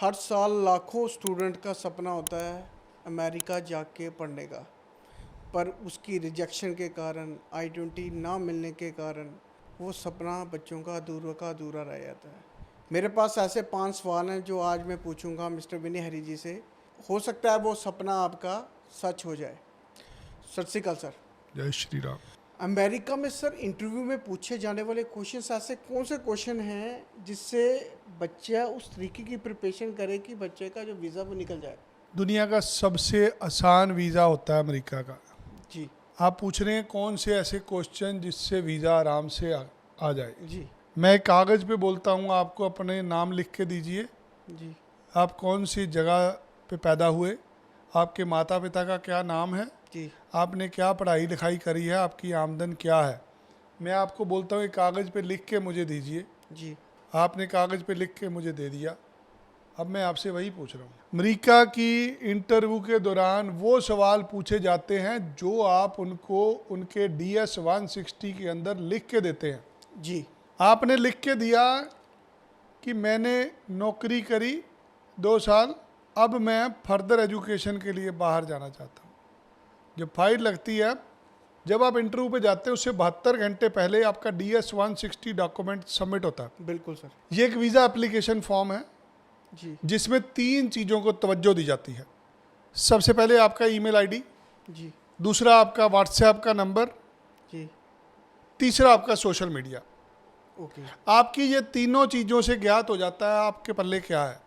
हर साल लाखों स्टूडेंट का सपना होता है अमेरिका जाके पढ़ने का, पर उसकी रिजेक्शन के कारण I-20 ना मिलने के कारण वो सपना बच्चों का अधूरा रह जाता है। मेरे पास ऐसे 5 सवाल हैं जो आज मैं पूछूंगा मिस्टर विनय हरी जी से। हो सकता है वो सपना आपका सच हो जाए। सत श्री अकाल सर। जय श्री राम। अमेरिका में सर इंटरव्यू में पूछे जाने वाले क्वेश्चंस ऐसे कौन से क्वेश्चन हैं जिससे बच्चा उस तरीके की प्रिपरेशन करे कि बच्चे का जो वीज़ा वो निकल जाए? दुनिया का सबसे आसान वीज़ा होता है अमेरिका का। जी आप पूछ रहे हैं कौन से ऐसे क्वेश्चन जिससे वीज़ा आराम से आ जाए। जी मैं एक कागज़ पे बोलता हूँ, आपको अपने नाम लिख के दीजिए। जी आप कौन सी जगह पे पैदा हुए, आपके माता पिता का क्या नाम है, जी आपने क्या पढ़ाई लिखाई करी है, आपकी आमदन क्या है। मैं आपको बोलता हूँ एक कागज़ पे लिख के मुझे दीजिए। जी आपने कागज़ पे लिख के मुझे दे दिया। अब मैं आपसे वही पूछ रहा हूँ। अमेरिका की इंटरव्यू के दौरान वो सवाल पूछे जाते हैं जो आप उनको उनके DS 160 के अंदर लिख के देते हैं। जी आपने लिख के दिया कि मैंने नौकरी करी 2 साल, अब मैं फर्दर एजुकेशन के लिए बाहर जाना चाहता हूँ। जब फाइल लगती है, जब आप इंटरव्यू पे जाते हैं उससे 72 घंटे पहले आपका DS 160 डॉक्यूमेंट सबमिट होता है। बिल्कुल सर। ये एक वीज़ा एप्लीकेशन फॉर्म है जी जिसमें 3 चीज़ों को तवज्जो दी जाती है। सबसे पहले आपका ईमेल आईडी, जी दूसरा आपका व्हाट्सएप का नंबर, जी तीसरा आपका सोशल मीडिया। ओके आपकी ये तीनों चीज़ों से ज्ञात हो जाता है आपके पल्ले क्या है।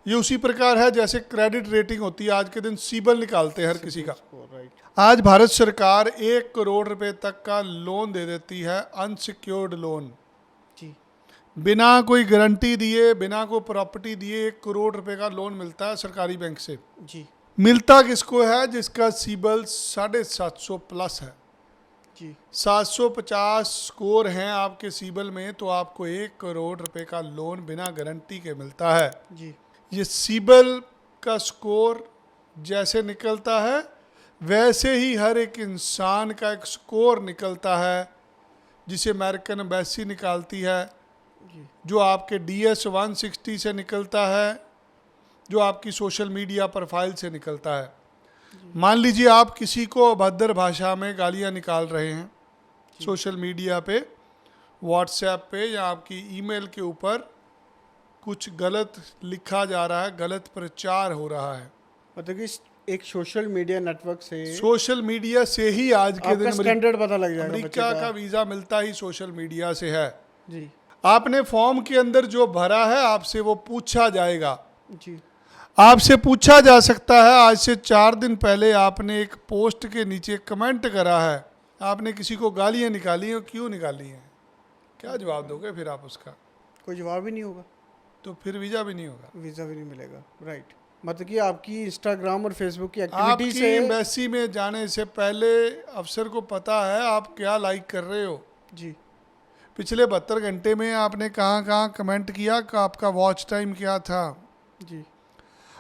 ये उसी प्रकार है जैसे क्रेडिट रेटिंग होती है। आज के दिन सीबल निकालते हैं हर किसी का। राइट। आज भारत सरकार 1 करोड़ रुपए तक का लोन दे देती है, अनसिक्योर्ड लोन। जी बिना कोई गारंटी दिए, बिना कोई प्रॉपर्टी दिए 1 करोड़ रुपए का लोन मिलता है सरकारी बैंक से। जी मिलता किसको है? जिसका सीबल 750 प्लस है। जी 750 स्कोर हैं आपके सीबल में तो आपको 1 करोड़ रुपए का लोन बिना गारंटी के मिलता है। जी ये सीबल का स्कोर जैसे निकलता है वैसे ही हर एक इंसान का एक स्कोर निकलता है जिसे अमेरिकन एम्बेसी निकालती है, जी जो आपके DS 160 से निकलता है, जो आपकी सोशल मीडिया प्रोफाइल से निकलता है। मान लीजिए आप किसी को अभद्र भाषा में गालियां निकाल रहे हैं सोशल मीडिया पे, व्हाट्सएप पे या आपकी ईमेल के ऊपर कुछ गलत लिखा जा रहा है, गलत प्रचार हो रहा है। मतलब कि एक सोशल मीडिया नेटवर्क से सोशल मीडिया से ही आज के दिन आपका स्टैंडर्ड पता लग जाएगा बच्चे अमेरिका का। का वीज़ा मिलता ही सोशल मीडिया से है। जी आपने फॉर्म के अंदर जो भरा है आपसे वो पूछा जाएगा। जी आपसे पूछा जा सकता है, आज से 4 दिन पहले आपने एक पोस्ट के नीचे कमेंट करा है, आपने किसी को गालियां निकाली हैं, क्यों निकाली हैं? क्या जवाब दोगे फिर आप उसका? कोई जवाब ही नहीं होगा, तो फिर वीज़ा भी नहीं होगा। वीज़ा भी नहीं मिलेगा। राइट। मतलब कि आपकी इंस्टाग्राम और फेसबुक की एक्टिविटी आपकी से एम्बेसी में जाने से पहले अफसर को पता है आप क्या लाइक कर रहे हो। जी पिछले 72 घंटे में आपने कहाँ कहाँ कमेंट किया, आपका वॉच टाइम क्या था। जी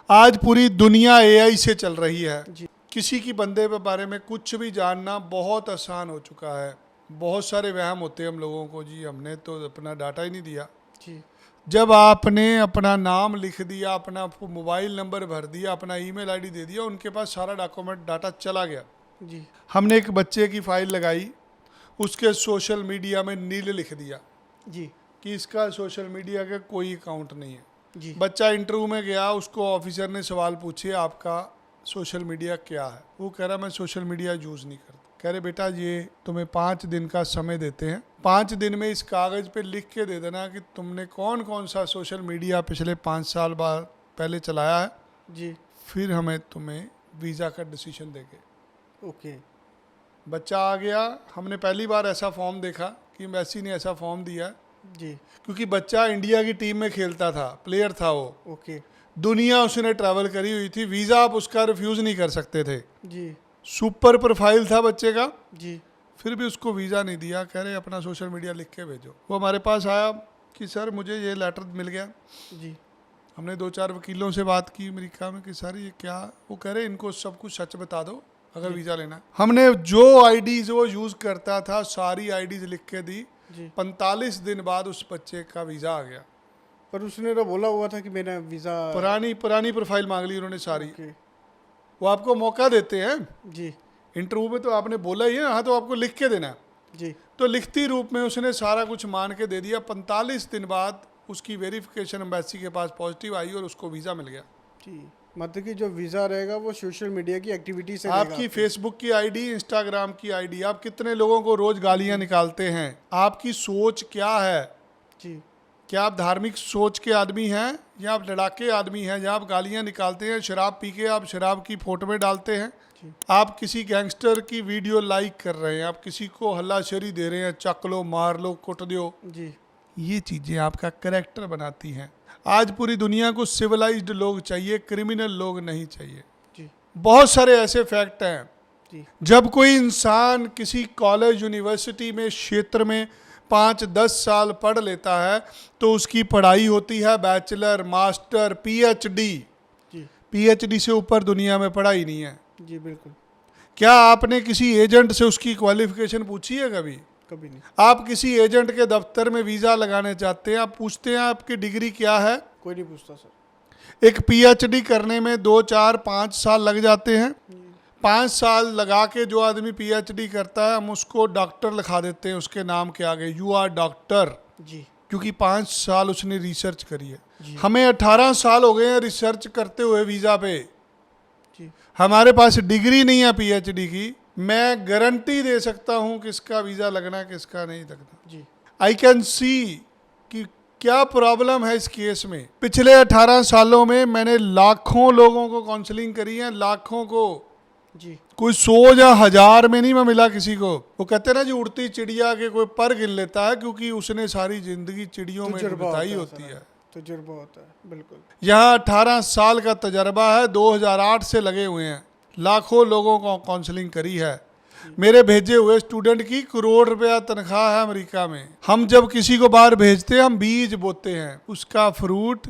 आज पूरी दुनिया AI से चल रही है। जी किसी की बंदे के बारे में कुछ भी जानना बहुत आसान हो चुका है। बहुत सारे वहम होते हैं हम लोगों को, जी हमने तो अपना डाटा ही नहीं दिया। जी जब आपने अपना नाम लिख दिया, अपना मोबाइल नंबर भर दिया, अपना ईमेल आईडी दे दिया, उनके पास सारा डॉक्यूमेंट डाटा चला गया। जी हमने एक बच्चे की फाइल लगाई, उसके सोशल मीडिया में नील लिख दिया जी कि इसका सोशल मीडिया का कोई अकाउंट नहीं है। जी बच्चा इंटरव्यू में गया, उसको ऑफिसर ने सवाल पूछे आपका सोशल मीडिया क्या है। वो कह रहा मैं सोशल मीडिया यूज़ नहीं करता। कह रहे बेटा ये तुम्हें 5 दिन का समय देते हैं, 5 दिन में इस कागज़ पे लिख के दे देना कि तुमने कौन कौन सा सोशल मीडिया पिछले 5 साल बाद पहले चलाया है, जी फिर हमें तुम्हें वीज़ा का डिसीजन देंगे। ओके बच्चा आ गया। हमने पहली बार ऐसा फॉर्म देखा कि एम्बेसी ने ऐसा फॉर्म दिया, जी क्योंकि बच्चा इंडिया की टीम में खेलता था, प्लेयर था वो, ओके दुनिया उसने ट्रैवल करी हुई थी, वीज़ा आप उसका रिफ्यूज़ नहीं कर सकते थे। जी सुपर प्रोफाइल था बच्चे का, जी फिर भी उसको वीज़ा नहीं दिया। कह रहे अपना सोशल मीडिया लिख के भेजो। वो हमारे पास आया कि सर मुझे ये लेटर मिल गया। जी हमने 2-4 वकीलों से बात की अमेरिका में कि सर ये क्या। वो कह रहे इनको सब कुछ सच बता दो अगर वीज़ा लेना है। हमने जो आईडीज़ वो यूज़ करता था सारी आईडीज़ लिख के दी। जी 45 दिन बाद उस बच्चे का वीज़ा आ गया। पर उसने तो बोला हुआ था कि मेरा वीज़ा पुरानी प्रोफाइल मांग ली उन्होंने सारी। ओके वो आपको मौका देते हैं जी इंटरव्यू में, तो आपने बोला ही है हाँ, तो आपको लिख के देना है। जी तो लिखती रूप में उसने सारा कुछ मान के दे दिया। 45 दिन बाद उसकी वेरिफिकेशन एम्बेसी के पास पॉजिटिव आई और उसको वीज़ा मिल गया। जी, मतलब कि जो वीज़ा रहेगा वो सोशल मीडिया की एक्टिविटी से आपकी फेसबुक की आईडी, इंस्टाग्राम की आईडी, आप कितने लोगों को रोज गालियां निकालते हैं, आपकी सोच क्या है? जी क्या आप धार्मिक सोच के आदमी हैं या आप लड़ाके आदमी हैं जहाँ आप गालियां निकालते हैं, शराब पी के आप शराब की फोटो में डालते हैं, आप किसी गैंगस्टर की वीडियो लाइक कर रहे हैं, आप किसी को हल्लाशेरी दे रहे हैं, चक लो, मार लो, कुट दो। जी ये चीज़ें आपका कैरेक्टर बनाती हैं। आज पूरी दुनिया को सिविलाइज्ड लोग चाहिए, क्रिमिनल लोग नहीं चाहिए। जी बहुत सारे ऐसे फैक्ट हैं। जी जब कोई इंसान किसी कॉलेज यूनिवर्सिटी में क्षेत्र में 5-10 साल पढ़ लेता है तो उसकी पढ़ाई होती है बैचलर, मास्टर, पीएचडी। जी पीएचडी से ऊपर दुनिया में पढ़ाई नहीं है। जी बिल्कुल, क्या आपने किसी एजेंट से उसकी क्वालिफिकेशन पूछी है कभी? कभी नहीं, आप किसी एजेंट के दफ्तर में वीज़ा लगाने चाहते हैं, आप पूछते हैं आपकी डिग्री क्या है? कोई नहीं पूछता सर। एक पीएचडी करने में 2, 4, 5 साल लग जाते हैं। 5 साल लगा के जो आदमी पीएचडी करता है हम उसको डॉक्टर लिखा देते हैं उसके नाम के आगे, यू आर डॉक्टर, जी क्योंकि 5 साल उसने रिसर्च करी है। हमें 18 साल हो गए हैं रिसर्च करते हुए वीज़ा पे, जी हमारे पास डिग्री नहीं है पीएचडी की। मैं गारंटी दे सकता हूँ किसका वीज़ा लगना है किसका नहीं लगना। जी आई कैन सी कि क्या प्रॉब्लम है इस केस में। पिछले 18 सालों में मैंने लाखों लोगों को काउंसलिंग करी है, लाखों को। जी कोई 100 या 1000 में नहीं मैं मिला किसी को। वो कहते हैं ना जी उड़ती चिड़िया के कोई पर गिन लेता है, क्योंकि उसने सारी जिंदगी चिड़ियों में तजुर्बा बिताई होता होती सर, है। तजुर्बा होता है बिल्कुल। यहाँ 18 साल का तजर्बा है, 2008 से लगे हुए हैं, लाखों लोगों को काउंसलिंग करी है। मेरे भेजे हुए स्टूडेंट की करोड़ रुपया तनख्वाह है अमेरिका में। हम जब किसी को बाहर भेजते हैं हम बीज बोते हैं, उसका फ्रूट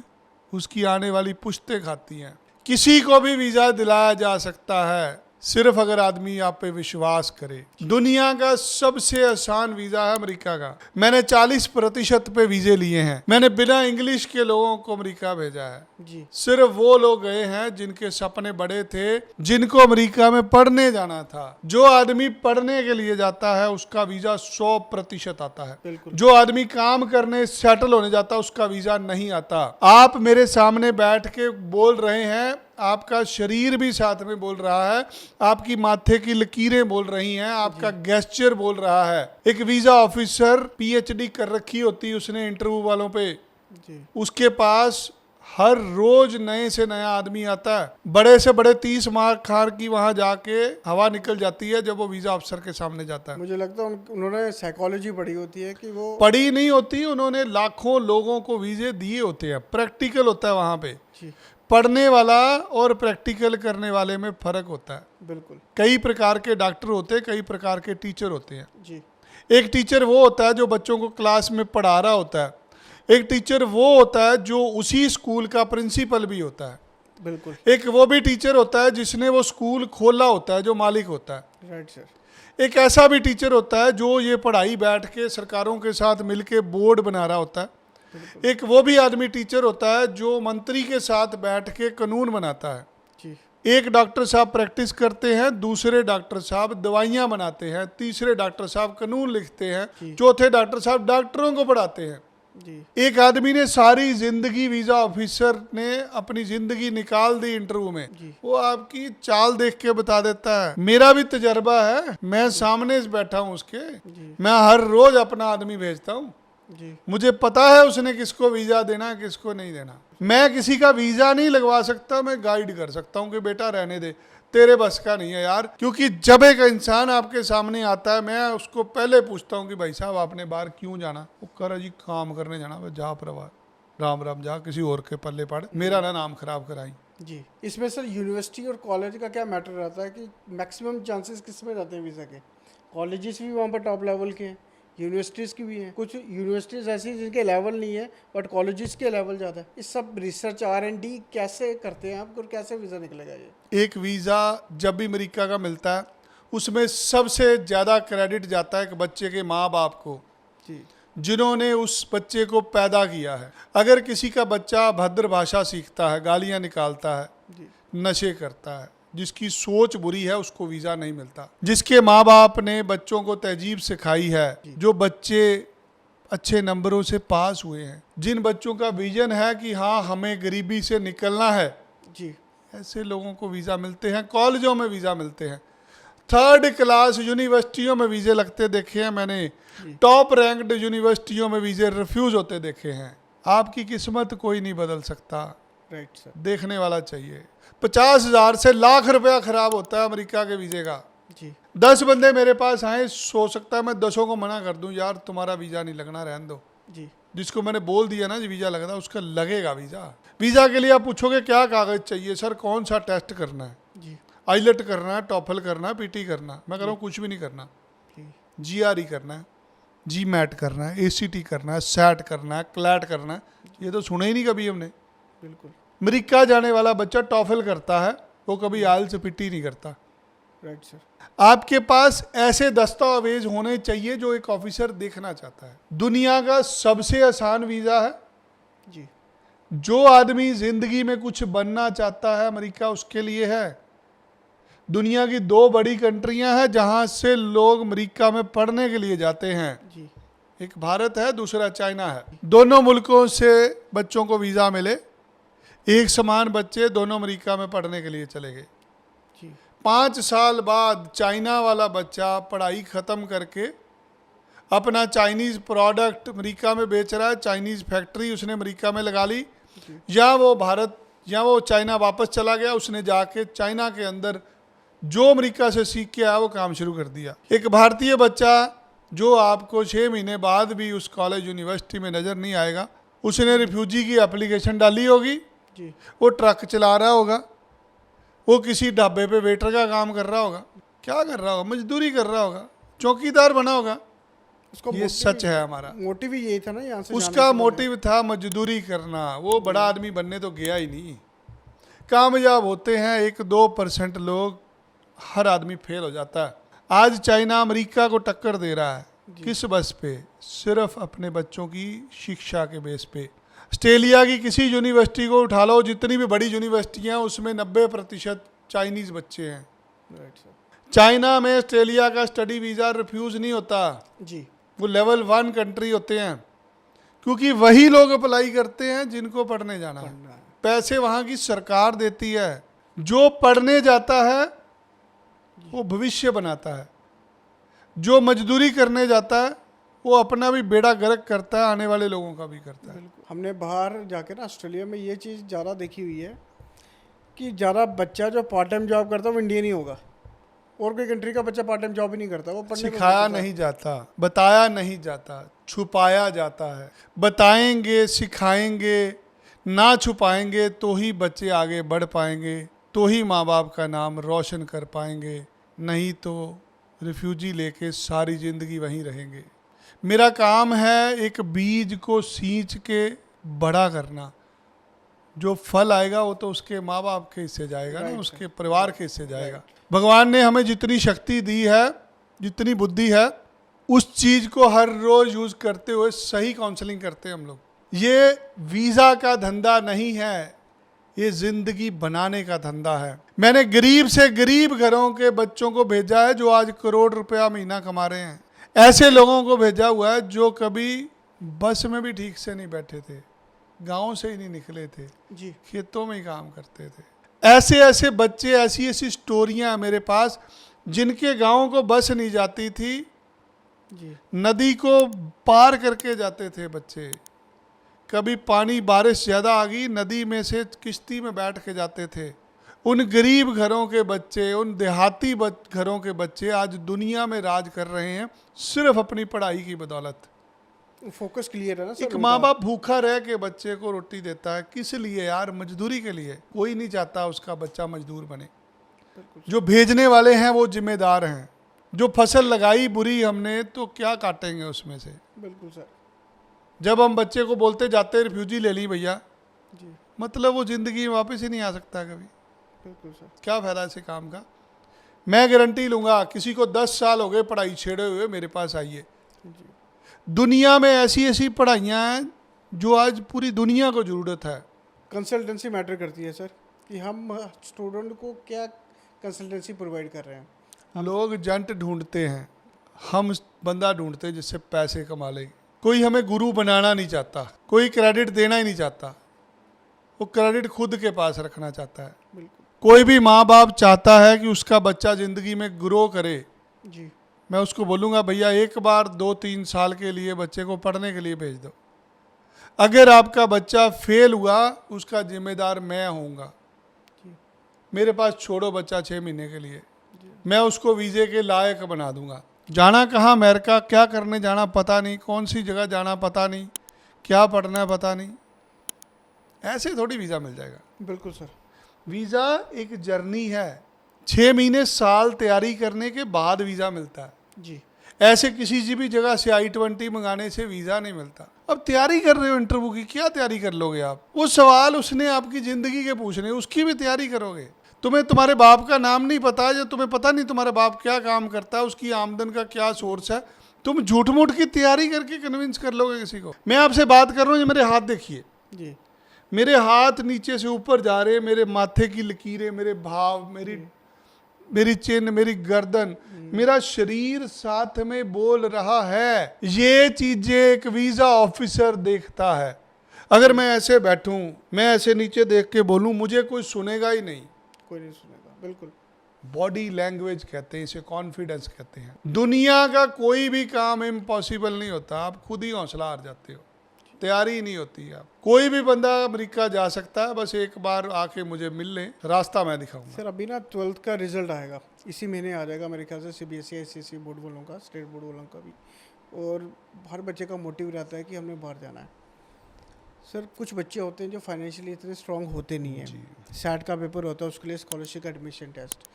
उसकी आने वाली पुश्तें खाती हैं। किसी को भी वीज़ा दिलाया जा सकता है सिर्फ अगर आदमी आप पे विश्वास करे। दुनिया का सबसे आसान वीज़ा है अमेरिका का। मैंने 40% पे वीज़े लिए हैं। मैंने बिना इंग्लिश के लोगों को अमेरिका भेजा है। जी सिर्फ वो लोग गए हैं जिनके सपने बड़े थे, जिनको अमेरिका में पढ़ने जाना था। जो आदमी पढ़ने के लिए जाता है उसका वीज़ा 100% आता है। बिल्कुल। जो आदमी काम करने सेटल होने जाता है उसका वीज़ा नहीं आता। आप मेरे सामने बैठ के बोल रहे हैं, आपका शरीर भी साथ में बोल रहा है, आपकी माथे की लकीरें बोल रही हैं, आपका गेस्चर बोल रहा है। एक वीज़ा ऑफिसर पीएचडी कर रखी होती है उसने इंटरव्यू वालों पे, जी उसके पास हर रोज नए से नया आदमी आता है। बड़े से बड़े 30 मार्क खार की वहां जाके हवा निकल जाती है जब वो वीज़ा अफसर के सामने जाता है। मुझे लगता है उन्होंने साइकोलॉजी पढ़ी होती है कि वो पढ़ी नहीं होती, उन्होंने लाखों लोगों को वीज़े दिए होते हैं। प्रैक्टिकल होता है वहां पे। जी पढ़ने वाला और प्रैक्टिकल करने वाले में फ़र्क होता है। बिल्कुल। कई प्रकार के डॉक्टर होते हैं, कई प्रकार के टीचर होते हैं। जी एक टीचर वो होता है जो बच्चों को क्लास में पढ़ा रहा होता है। एक टीचर वो होता है जो उसी स्कूल का प्रिंसिपल भी होता है। बिल्कुल। एक वो भी टीचर होता है जिसने वो स्कूल खोला होता है, जो मालिक होता है। Right sir. एक ऐसा भी टीचर होता है जो ये पढ़ाई बैठ के सरकारों के साथ मिलके बोर्ड बना रहा होता है। एक वो भी आदमी टीचर होता है जो मंत्री के साथ बैठ के कानून बनाता है। जी एक डॉक्टर साहब प्रैक्टिस करते हैं, दूसरे डॉक्टर साहब दवाइयाँ बनाते हैं, तीसरे डॉक्टर साहब कानून लिखते हैं, चौथे डॉक्टर साहब डॉक्टरों को पढ़ाते हैं। जी एक आदमी ने सारी जिंदगी, वीज़ा ऑफिसर ने अपनी जिंदगी निकाल दी इंटरव्यू में, वो आपकी चाल देख के बता देता है। मेरा भी तजर्बा है, मैं सामने से बैठा हूँ उसके, मैं हर रोज अपना आदमी भेजता हूँ। जी मुझे पता है उसने किसको वीज़ा देना है किसको नहीं देना। मैं किसी का वीज़ा नहीं लगवा सकता, मैं गाइड कर सकता हूँ कि बेटा रहने दे, तेरे बस का नहीं है यार। क्योंकि जब एक इंसान आपके सामने आता है मैं उसको पहले पूछता हूँ कि भाई साहब आपने बाहर क्यों जाना? वो कह रहा जी काम करने जाना। जा प्रभा, राम राम, जा किसी और के पल्ले पड़, मेरा ना नाम खराब कराई। जी इसमें सर यूनिवर्सिटी और कॉलेज का क्या मैटर रहता है कि मैक्सिमम चांसेस किस में रहते हैं वीज़ा के? कॉलेजेस भी वहाँ पर टॉप लेवल के हैं, यूनिवर्सिटीज़ की भी हैं। कुछ यूनिवर्सिटीज़ ऐसी हैं जिनके लेवल नहीं है बट कॉलेजेस के लेवल ज़्यादा है। इस सब रिसर्च R&D कैसे करते हैं आप और कैसे वीज़ा निकलेगा ये? एक वीज़ा जब भी अमेरिका का मिलता है उसमें सबसे ज़्यादा क्रेडिट जाता है एक बच्चे के माँ बाप को। जी जिन्होंने उस बच्चे को पैदा किया है। अगर किसी का बच्चा अभद्र भाषा सीखता है, गालियां निकालता है, जी नशे करता है, जिसकी सोच बुरी है, उसको वीज़ा नहीं मिलता। जिसके माँ बाप ने बच्चों को तहजीब सिखाई है, जो बच्चे अच्छे नंबरों से पास हुए हैं, जिन बच्चों का विजन है कि हाँ हमें गरीबी से निकलना है, जी ऐसे लोगों को वीज़ा मिलते हैं, कॉलेजों में वीज़ा मिलते हैं, 3rd क्लास यूनिवर्सिटियों में वीज़े लगते देखे हैं मैंने, टॉप रैंक्ड यूनिवर्सिटियों में वीज़े रिफ्यूज़ होते देखे हैं। आपकी किस्मत कोई नहीं बदल सकता, राइट सर। देखने वाला चाहिए। 50,000 से लाख रुपया खराब होता है अमेरिका के वीज़े का। जी 10 बंदे मेरे पास आए, हो सकता है मैं 10 को मना कर दूं, यार तुम्हारा वीज़ा नहीं लगना, रहने दो। जी जिसको मैंने बोल दिया ना जी वीज़ा लगना, उसका लगेगा वीज़ा। वीज़ा के लिए आप पूछोगे क्या कागज़ चाहिए, सर कौन सा टेस्ट करना है, जी आईलेट करना है, टॉफल करना है, पीटी करना है। मैं कह रहा हूँ कुछ भी नहीं करना, जी जीआरई करना है, जी मैट करना है, एसीटी करना है, सैट करना है, क्लैट करना है। ये तो सुना ही नहीं कभी हमने। बिल्कुल अमेरिका जाने वाला बच्चा टॉफल करता है, वो कभी आयल से पीटी नहीं करता। Right sir. आपके पास ऐसे दस्तावेज होने चाहिए जो एक ऑफिसर देखना चाहता है। दुनिया का सबसे आसान वीज़ा है। जी जो आदमी जिंदगी में कुछ बनना चाहता है, अमेरिका उसके लिए है। दुनिया की 2 बड़ी कंट्रियां हैं जहां से लोग अमेरिका में पढ़ने के लिए जाते हैं, जी एक भारत है, दूसरा चाइना है। दोनों मुल्कों से बच्चों को वीज़ा मिले, एक समान बच्चे दोनों अमेरिका में पढ़ने के लिए चले गए। जी 5 साल बाद चाइना वाला बच्चा पढ़ाई ख़त्म करके अपना चाइनीज़ प्रोडक्ट अमेरिका में बेच रहा है, चाइनीज़ फैक्ट्री उसने अमेरिका में लगा ली, या वो भारत या वो चाइना वापस चला गया, उसने जाके चाइना के अंदर जो अमेरिका से सीख के आया वो काम शुरू कर दिया। एक भारतीय बच्चा जो आपको 6 महीने बाद भी उस कॉलेज यूनिवर्सिटी में नज़र नहीं आएगा, उसने रिफ्यूजी की एप्लीकेशन डाली होगी, जी वो ट्रक चला रहा होगा, वो किसी ढाबे पे वेटर का काम कर रहा होगा, क्या कर रहा होगा, मजदूरी कर रहा होगा, चौकीदार बना होगा। उसका ये सच है हमारा। मोटिव ही यही था ना, यहाँ से उसका मोटिव था मजदूरी करना, वो बड़ा आदमी बनने तो गया ही नहीं। कामयाब होते हैं 1-2% लोग, हर आदमी फेल हो जाता है। आज चाइना अमेरिका को टक्कर दे रहा है, किस बस पे? सिर्फ अपने बच्चों की शिक्षा के बेस पे। ऑस्ट्रेलिया की किसी यूनिवर्सिटी को उठा लो, जितनी भी बड़ी यूनिवर्सिटियां, उसमें 90% चाइनीज़ बच्चे हैं। Right sir. चाइना में ऑस्ट्रेलिया का स्टडी वीज़ा रिफ्यूज़ नहीं होता, जी वो लेवल 1 कंट्री होते हैं, क्योंकि वही लोग अप्लाई करते हैं जिनको पढ़ने जाना है। पढ़ना है। पैसे वहाँ की सरकार देती है। जो पढ़ने जाता है वो भविष्य बनाता है, जो मजदूरी करने जाता है वो अपना भी बेड़ा गर्क करता है, आने वाले लोगों का भी करता है। बिल्कुल। हमने बाहर जाके ना ऑस्ट्रेलिया में ये चीज़ ज़्यादा देखी हुई है कि ज़्यादा बच्चा जो पार्ट टाइम जॉब करता है वो इंडियन ही होगा, और कोई कंट्री का बच्चा पार्ट टाइम जॉब ही नहीं करता। वो पढ़ने पे सिखाया फोकस है। नहीं जाता, बताया नहीं जाता, छुपाया जाता है। बताएंगे, सिखाएंगे, ना छुपाएंगे तो ही बच्चे आगे बढ़ पाएंगे, तो ही माँ बाप का नाम रोशन कर पाएंगे, नहीं तो रिफ्यूजी लेके सारी ज़िंदगी वहीं रहेंगे। मेरा काम है एक बीज को सींच के बड़ा करना, जो फल आएगा वो तो उसके माँ बाप के हिस्से जाएगा ना, उसके परिवार के हिस्से जाएगा। भगवान ने हमें जितनी शक्ति दी है, जितनी बुद्धि है, उस चीज़ को हर रोज़ यूज़ करते हुए सही काउंसलिंग करते हैं हम लोग। ये वीज़ा का धंधा नहीं है, ये ज़िंदगी बनाने का धंधा है। मैंने गरीब से गरीब घरों के बच्चों को भेजा है जो आज करोड़ रुपया महीना कमा रहे हैं। ऐसे लोगों को भेजा हुआ है जो कभी बस में भी ठीक से नहीं बैठे थे, गांव से ही नहीं निकले थे, जी खेतों में ही काम करते थे। ऐसे ऐसे बच्चे, ऐसी ऐसी स्टोरियां हैं मेरे पास, जिनके गाँव को बस नहीं जाती थी, जी नदी को पार करके जाते थे बच्चे। कभी पानी, बारिश ज़्यादा आ गई, नदी में से किश्ती में बैठ के जाते थे। उन गरीब घरों के बच्चे, उन देहाती घरों के बच्चे आज दुनिया में राज कर रहे हैं, सिर्फ अपनी पढ़ाई की बदौलत। फोकस क्लियर है ना सर। एक माँ बाप भूखा रह के बच्चे को रोटी देता है, किस लिए यार? मजदूरी के लिए। कोई नहीं चाहता उसका बच्चा मजदूर बने। जो भेजने वाले हैं वो जिम्मेदार हैं। जो फसल लगाई बुरी हमने, तो क्या काटेंगे उसमें से? बिल्कुल सर। जब हम बच्चे को बोलते जाते रिफ्यूजी ले ली भैया, जी मतलब वो ज़िंदगी में वापस ही नहीं आ सकता कभी। बिल्कुल सर। क्या फ़ायदा ऐसे काम का? मैं गारंटी लूँगा, किसी को 10 साल हो गए पढ़ाई छेड़े हुए, मेरे पास आइए, जी दुनिया में ऐसी ऐसी पढ़ाइयाँ हैं जो आज पूरी दुनिया को ज़रूरत है। कंसल्टेंसी मैटर करती है सर, कि हम स्टूडेंट को क्या कंसल्टेंसी प्रोवाइड कर रहे हैं। लोग जंट ढूंढते हैं, हम बंदा ढूंढते हैं जिससे पैसे कमा ले। कोई हमें गुरु बनाना नहीं चाहता, कोई क्रेडिट देना ही नहीं चाहता, वो क्रेडिट खुद के पास रखना चाहता है। बिल्कुल कोई भी माँ बाप चाहता है कि उसका बच्चा ज़िंदगी में ग्रो करे। जी। मैं उसको बोलूँगा भैया एक बार 2-3 साल के लिए बच्चे को पढ़ने के लिए भेज दो। अगर आपका बच्चा फेल हुआ उसका जिम्मेदार मैं होऊंगा। मेरे पास छोड़ो बच्चा 6 महीने के लिए, मैं उसको वीज़े के लायक बना दूंगा। जाना कहाँ अमेरिका, क्या करने जाना पता नहीं, कौन सी जगह जाना पता नहीं, क्या पढ़ना है पता नहीं, ऐसे थोड़ी वीज़ा मिल जाएगा। बिल्कुल सर। वीज़ा एक जर्नी है, 6 महीने साल तैयारी करने के बाद वीज़ा मिलता है। जी। ऐसे किसी भी जगह से I-20 मंगाने से वीज़ा नहीं मिलता। अब तैयारी कर रहे हो इंटरव्यू की, क्या तैयारी कर लोगे आप? वो सवाल उसने आपकी ज़िंदगी के पूछने, उसकी भी तैयारी करोगे। तुम्हें तुम्हारे बाप का नाम नहीं पता है, या तुम्हें पता नहीं तुम्हारा बाप क्या काम करता है, उसकी आमदन का क्या सोर्स है, तुम झूठ मूठ की तैयारी करके कन्विंस कर लोगे किसी को? मैं आपसे बात कर रहा हूँ, ये मेरे हाथ देखिए जी। मेरे हाथ नीचे से ऊपर जा रहे, मेरे माथे की लकीरें, मेरे भाव, मेरी चिन्ह, मेरी गर्दन, मेरा शरीर साथ में बोल रहा है। ये चीजें एक वीजा ऑफिसर देखता है। अगर मैं ऐसे बैठूं, मैं ऐसे नीचे देख के बोलूं, मुझे कोई सुनेगा ही नहीं। कोई नहीं सुनेगा। बिल्कुल। बॉडी लैंग्वेज कहते हैं इसे, कॉन्फिडेंस कहते हैं। दुनिया का कोई भी काम इम्पॉसिबल नहीं होता, आप खुद ही हौसला हार जाते हो, तैयारी नहीं होती है। कोई भी बंदा अमेरिका जा सकता है, बस एक बार आके मुझे मिल लें, रास्ता मैं दिखाऊंगा। सर अभी ना 12th का रिजल्ट आएगा, इसी महीने आ जाएगा मेरे ख्याल से, CBSE ICSE बोर्ड वालों का, स्टेट बोर्ड वालों का भी, और हर बच्चे का मोटिव रहता है कि हमने बाहर जाना है। सर कुछ बच्चे होते हैं जो फाइनेंशियली इतने स्ट्रांग होते नहीं हैं, सैट का पेपर होता है उसके लिए स्कॉलरशिप एडमिशन टेस्ट,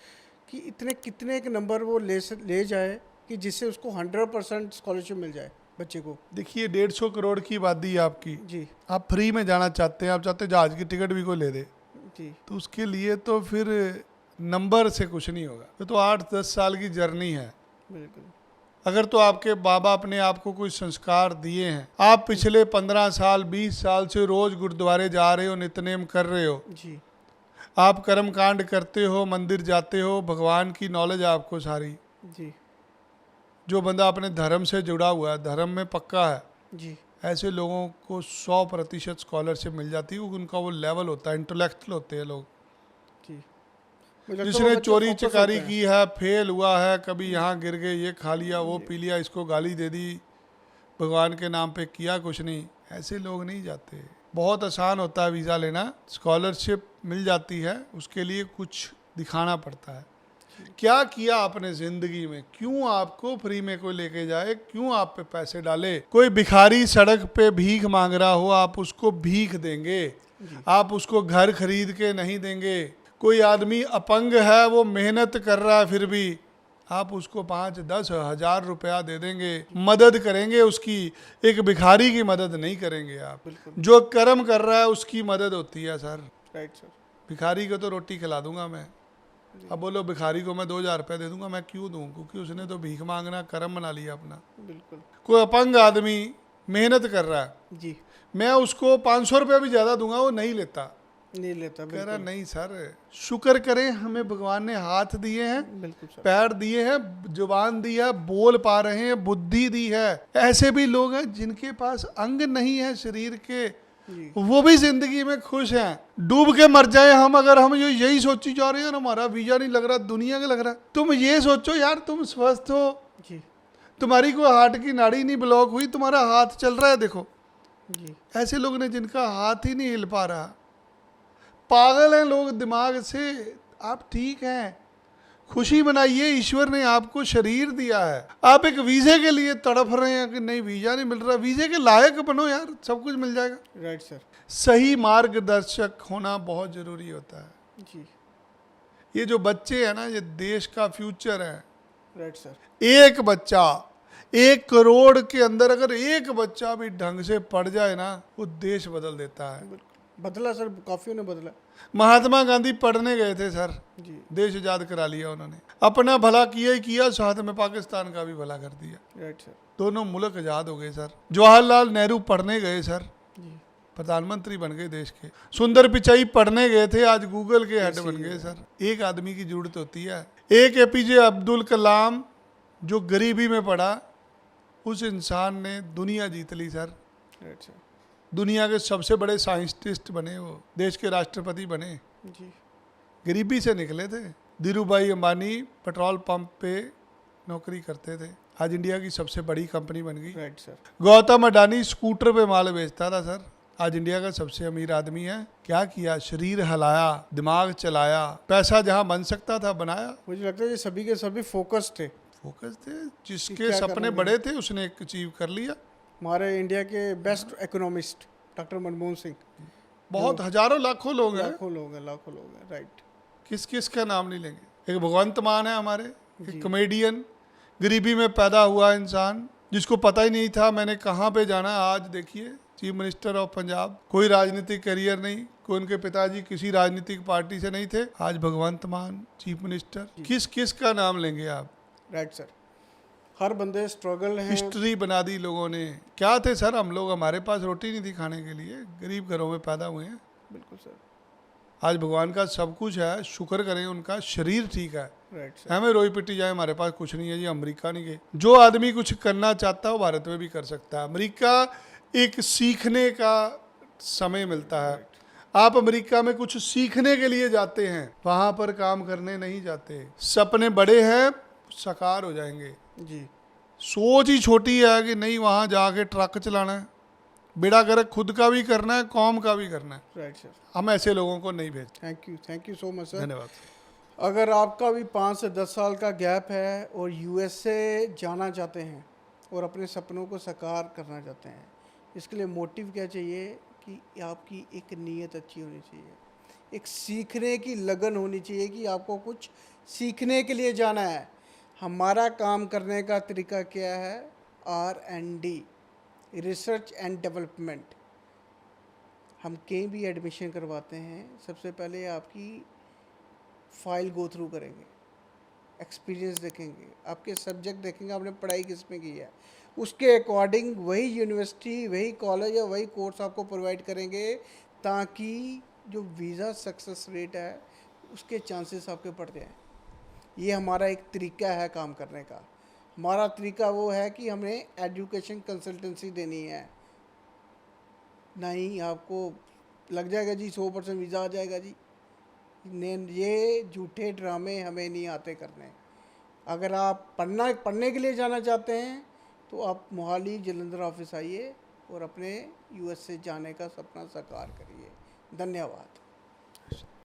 कि इतने कितने एक नंबर वो ले जाए कि जिससे उसको 100% स्कॉलरशिप मिल जाए बच्चे को। देखिए 150 करोड़ की आबादी है आपकी जी। आप फ्री में जाना चाहते हैं, आप चाहते हैं जहाज की टिकट भी कोई ले दे, जी। तो उसके लिए तो फिर नंबर से कुछ नहीं होगा। ये तो 8-10 साल की जर्नी है। बिल्कुल। अगर तो आपके माँ बाप ने आपको कोई संस्कार दिए हैं, आप पिछले 15 साल 20 साल से रोज गुरुद्वारे जा रहे हो, नित्यनेम कर रहे हो, जी। आप कर्म कांड करते हो, मंदिर जाते हो, भगवान की नॉलेज है आपको सारी। जी। जो बंदा अपने धर्म से जुड़ा हुआ है, धर्म में पक्का है, जी। ऐसे लोगों को 100% स्कॉलरशिप मिल जाती है। उनका वो लेवल होता है, इंटेलेक्चुअल होते हैं लोग। जी। मुझे लगता है जिसने वो बच्चे चोरी focus चकारी होते हैं। की है, फेल हुआ है, कभी यहाँ गिर गए, ये खा लिया, वो पी लिया, इसको गाली दे दी, भगवान के नाम पे किया कुछ नहीं, ऐसे लोग नहीं जाते। बहुत आसान होता है वीज़ा लेना, स्कॉलरशिप मिल जाती है, उसके लिए कुछ दिखाना पड़ता है। क्या किया आपने जिंदगी में, क्यों आपको फ्री में कोई लेके जाए, क्यों आप पे पैसे डाले? कोई भिखारी सड़क पे भीख मांग रहा हो, आप उसको भीख देंगे? आप उसको घर खरीद के नहीं देंगे। कोई आदमी अपंग है, वो मेहनत कर रहा है, फिर भी आप उसको 5-10 हज़ार रुपया दे देंगे, मदद करेंगे उसकी। एक भिखारी की मदद नहीं करेंगे आप। जो कर्म कर रहा है उसकी मदद होती है सर। Right sir. भिखारी को तो रोटी खिला दूंगा मैं। अब बोलो भिखारी को मैं 2000 रुपये दे दूंगा, मैं क्यों दूं? क्योंकि उसने तो भीख मांगना कर्म बना लिया अपना। बिल्कुल। कोई अपंग आदमी मेहनत कर रहा है, जी। मैं उसको 500 रुपया भी ज़्यादा दूंगा, वो नहीं लेता, नहीं लेता। कह रहा बिल्कुल। नहीं सर, शुक्र करें हमें भगवान ने हाथ दिए हैं, बिल्कुल सर। पैर दिए हैं, जुबान दी है, बोल पा रहे हैं, बुद्धि दी है। ऐसे भी लोग हैं जिनके पास अंग नहीं है शरीर के, जी। वो भी जिंदगी में खुश हैं। डूब के मर जाए हम, अगर हम यही सोची जा रहे हैं हमारा वीजा नहीं लग रहा, दुनिया का लग रहा, तुम ये सोचो यार तुम स्वस्थ हो, जी। तुम्हारी कोई हार्ट की नाड़ी नहीं ब्लॉक हुई, तुम्हारा हाथ चल रहा है, देखो। जी। ऐसे लोग ने जिनका हाथ ही नहीं हिल पा रहा, पागल हैं लोग दिमाग से। आप ठीक हैं, खुशी मनाइए, ईश्वर ने आपको शरीर दिया है। आप एक वीजे के लिए तड़प रहे हैं कि नहीं वीजा नहीं मिल रहा, वीजे के लायक बनो यार, सब कुछ मिल जाएगा। Right sir. सही मार्गदर्शक होना बहुत जरूरी होता है। जी। ये जो बच्चे हैं ना, ये देश का फ्यूचर है। Right sir. एक बच्चा 1 करोड़ के अंदर अगर एक बच्चा भी ढंग से पढ़ जाए ना, वो देश बदल देता है। बदला सर, काफ़ी ने बदला। महात्मा गांधी पढ़ने गए थे सर, जी देश आजाद करा लिया उन्होंने, अपना भला किया ही किया, साथ में पाकिस्तान का भी भला कर दिया, राइट सर। दोनों मुल्क आजाद हो गए सर। जवाहरलाल नेहरू पढ़ने गए सर, जी प्रधानमंत्री बन गए देश के। सुंदर पिचाई पढ़ने गए थे, आज गूगल के हेड बन गए सर। एक आदमी की जरूरत होती है। एक एपीजे अब्दुल कलाम जो गरीबी में पड़ा, उस इंसान ने दुनिया जीत ली सर। Right sir. दुनिया के सबसे बड़े साइंटिस्ट बने, वो देश के राष्ट्रपति बने, जी गरीबी से निकले थे। धीरूभाई अंबानी पेट्रोल पंप पे नौकरी करते थे, आज इंडिया की सबसे बड़ी कंपनी बन गई। Right sir. Gautam Adani scooter पे माल बेचता था सर, आज इंडिया का सबसे अमीर आदमी है। क्या किया? शरीर हिलाया, दिमाग चलाया, पैसा जहां बन सकता था बनाया। मुझे लगता है ये सभी के सभी फोकस थे। फोकस थे, जिसके क्या सपने करेंगे? बड़े थे उसने अचीव कर लिया। हमारे इंडिया के best economist doctor Manmohan Singh, बहुत हजारों लाखों लोग हैं, लाखों लोग हैं, लाखों लोग हैं। राइट। किस किस का नाम नहीं लेंगे। एक भगवंत मान है हमारे, जी। एक कॉमेडियन, गरीबी में पैदा हुआ इंसान, जिसको पता ही नहीं था मैंने कहाँ पे जाना। आज देखिए चीफ मिनिस्टर ऑफ पंजाब, कोई राजनीतिक करियर नहीं, कोई उनके पिताजी किसी राजनीतिक पार्टी से नहीं थे, आज भगवंत मान चीफ मिनिस्टर। किस किस का नाम लेंगे आप? Right sir. हर बंदे स्ट्रगल हैं। हिस्ट्री बना दी लोगों ने। क्या थे सर हम लोग, हमारे पास रोटी नहीं थी खाने के लिए, गरीब घरों में पैदा हुए हैं। बिल्कुल सर। आज भगवान का सब कुछ है, शुक्र करें उनका, शरीर ठीक है। Right sir. हमें रोई पिटी जाए हमारे पास कुछ नहीं है जी, अमेरिका नहीं गए। जो आदमी कुछ करना चाहता है वो भारत में भी कर सकता है। अमेरिका एक सीखने का समय मिलता है। आप अमेरिका में कुछ सीखने के लिए जाते हैं, वहां पर काम करने नहीं जाते। सपने बड़े हैं, साकार हो जाएंगे। जी सोच ही छोटी है कि नहीं वहां जाके ट्रक चलाना है, बेड़ा गर्क खुद का भी करना है, कौम का भी करना है। Right sir. हम ऐसे लोगों को नहीं भेजते। Thank you so much sir. धन्यवाद। अगर आपका भी 5 से 10 साल का गैप है और यूएसए जाना चाहते हैं और अपने सपनों को साकार करना चाहते हैं, इसके लिए मोटिव क्या चाहिए कि आपकी एक नीयत अच्छी होनी चाहिए, एक सीखने की लगन होनी चाहिए कि आपको कुछ सीखने के लिए जाना है। हमारा काम करने का तरीका क्या है? R&D, research and development. हम कहीं भी एडमिशन करवाते हैं, सबसे पहले आपकी फ़ाइल गो थ्रू करेंगे, एक्सपीरियंस देखेंगे, आपके सब्जेक्ट देखेंगे, आपने पढ़ाई किस में की है, उसके अकॉर्डिंग वही यूनिवर्सिटी, वही कॉलेज या वही कोर्स आपको प्रोवाइड करेंगे, ताकि जो वीज़ा सक्सेस रेट है उसके चांसेस आपके बढ़ जाएँ। ये हमारा एक तरीका है काम करने का। हमारा तरीका वो है कि हमें एजुकेशन कंसल्टेंसी देनी है, नहीं आपको लग जाएगा जी 100% वीज़ा आ जाएगा जी। ये झूठे ड्रामे हमें नहीं आते करने। अगर आप पढ़ने के लिए जाना चाहते हैं तो आप मोहाली जलंधर ऑफिस आइए और अपने यूएस से जाने का सपना साकार करिए। धन्यवाद।